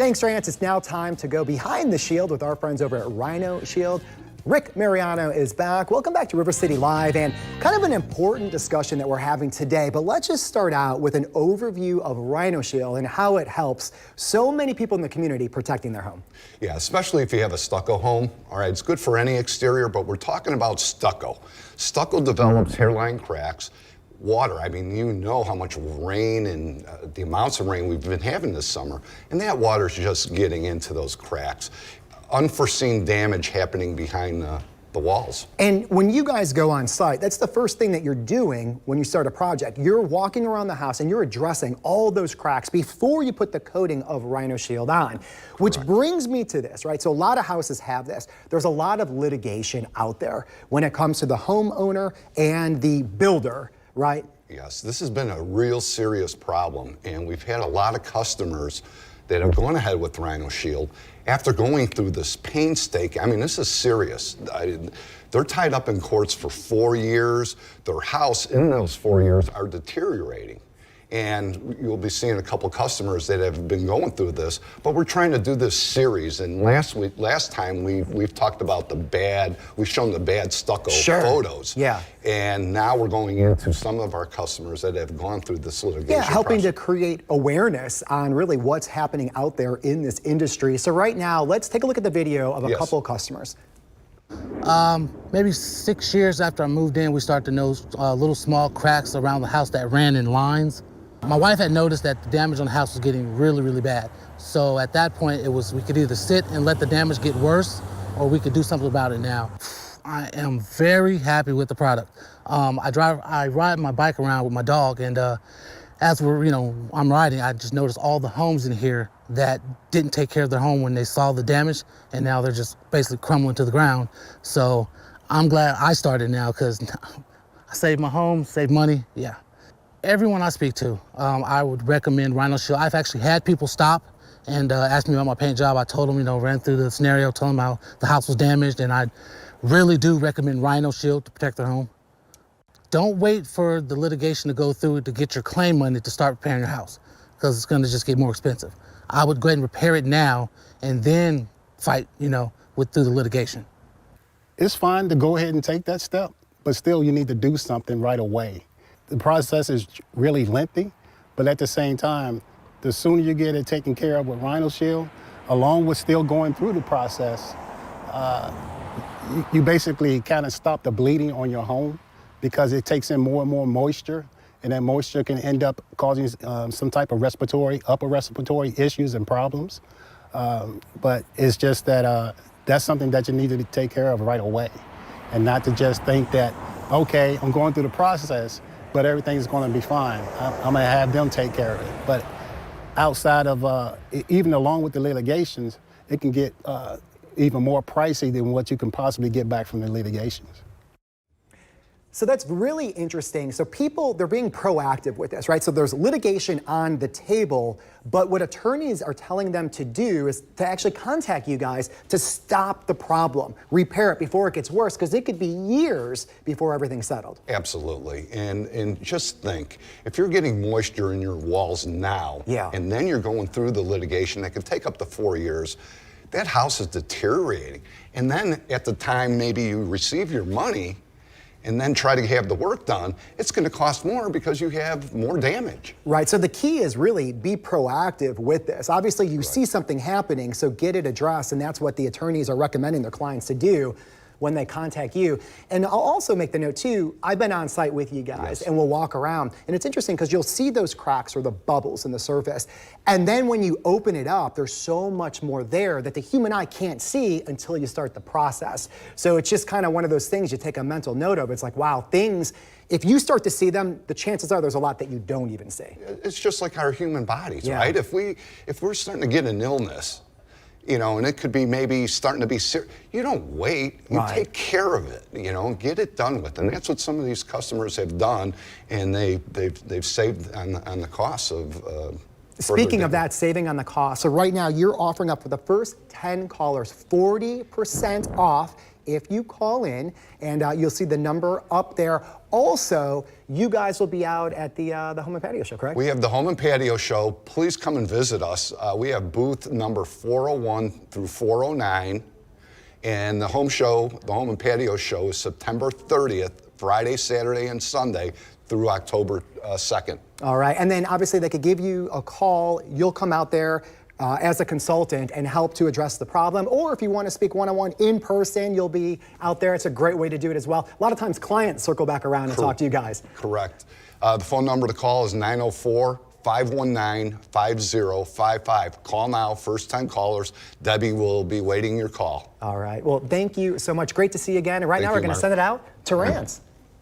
Thanks, Rance. It's now time to go behind the shield with our friends over at Rhino Shield. Rick Mariano is back. Welcome back to River City Live, and kind of an important discussion that we're having today. But let's just start out with an overview of Rhino Shield and how it helps so many people in the community protecting their home. Yeah, especially if you have a stucco home. All right, it's good for any exterior, but we're talking about stucco. Stucco develops hairline cracks. Water, I mean, you know how much rain and the amounts of rain we've been having this summer, and that water's just getting into those cracks. Unforeseen damage happening behind the walls. And when you guys go on site, that's the first thing that you're doing when you start a project. You're walking around the house and you're addressing all those cracks before you put the coating of Rhino Shield on. Which Correct. Brings me to this, right? So a lot of houses have this. There's a lot of litigation out there when it comes to the homeowner and the builder, right? Yes, this has been a real serious problem, and we've had a lot of customers that have gone ahead with Rhino Shield after going through this painstaking, I mean, this is serious. They're tied up in courts for 4 years. Their house in those 4 years are deteriorating. And you'll be seeing a couple customers that have been going through this, but we're trying to do this series. And last time we've talked about we've shown the bad stucco photos. Yeah. And now we're going into some of our customers that have gone through this litigation. Yeah, helping process. to create awareness on really what's happening out there in this industry. So right now, let's take a look at the video of a couple of customers. Maybe 6 years after I moved in, we started to notice little small cracks around the house that ran in lines. My wife had noticed that the damage on the house was getting really, really bad. So at that point, we could either sit and let the damage get worse, or we could do something about it now. I am very happy with the product. I ride my bike around with my dog, and as I'm riding, I just noticed all the homes in here that didn't take care of their home when they saw the damage, and now they're just basically crumbling to the ground. So I'm glad I started now, because I saved my home, saved money, yeah. Everyone I speak to, I would recommend Rhino Shield. I've actually had people stop and ask me about my paint job. I told them, ran through the scenario, told them how the house was damaged, and I really do recommend Rhino Shield to protect their home. Don't wait for the litigation to go through to get your claim money to start repairing your house, because it's gonna just get more expensive. I would go ahead and repair it now and then fight, through the litigation. It's fine to go ahead and take that step, but still you need to do something right away. The process is really lengthy, but at the same time, the sooner you get it taken care of with Rhino Shield, along with still going through the process, you basically kind of stop the bleeding on your home, because it takes in more and more moisture, and that moisture can end up causing some type of upper respiratory issues and problems. But it's just that that's something that you need to take care of right away, and not to just think that, okay, I'm going through the process, but everything's going to be fine. I'm going to have them take care of it. But outside of, even along with the litigations, it can get even more pricey than what you can possibly get back from the litigations. So that's really interesting. So people, they're being proactive with this, right? So there's litigation on the table, but what attorneys are telling them to do is to actually contact you guys to stop the problem, repair it before it gets worse, because it could be years before everything's settled. Absolutely, and just think, if you're getting moisture in your walls now, and then you're going through the litigation that could take up to 4 years, that house is deteriorating. And then at the time maybe you receive your money, and then try to have the work done, it's going to cost more because you have more damage. Right, so the key is really be proactive with this. Obviously you see something happening, so get it addressed, and that's what the attorneys are recommending their clients to do when they contact you. And I'll also make the note too, I've been on site with you guys and we'll walk around, and it's interesting because you'll see those cracks or the bubbles in the surface, and then when you open it up, there's so much more there that the human eye can't see until you start the process. So it's just kind of one of those things you take a mental note of. It's like, wow, if you start to see them, the chances are there's a lot that you don't even see. It's just like our human bodies, right? If we're starting to get an illness, and it could be maybe starting to be serious, you don't wait, you take care of it, get it done with. And that's what some of these customers have done, and they've saved on the costs of Speaking of that, saving on the cost, so right now you're offering up for the first 10 callers 40% off if you call in, and you'll see the number up there. Also, you guys will be out at the Home and Patio Show, correct? We have the Home and Patio Show. Please come and visit us. We have booth number 401 through 409. And the Home and Patio Show is September 30th, Friday, Saturday, and Sunday through October 2nd. All right, and then obviously they could give you a call. You'll come out there as a consultant and help to address the problem. Or if you want to speak one-on-one in person, you'll be out there. It's a great way to do it as well. A lot of times clients circle back around and talk to you guys. Correct. The phone number to call is 904-519-5055. Call now, first-time callers. Debbie will be waiting your call. All right, well, thank you so much. Great to see you again. And right now we're going to send it out to Rance.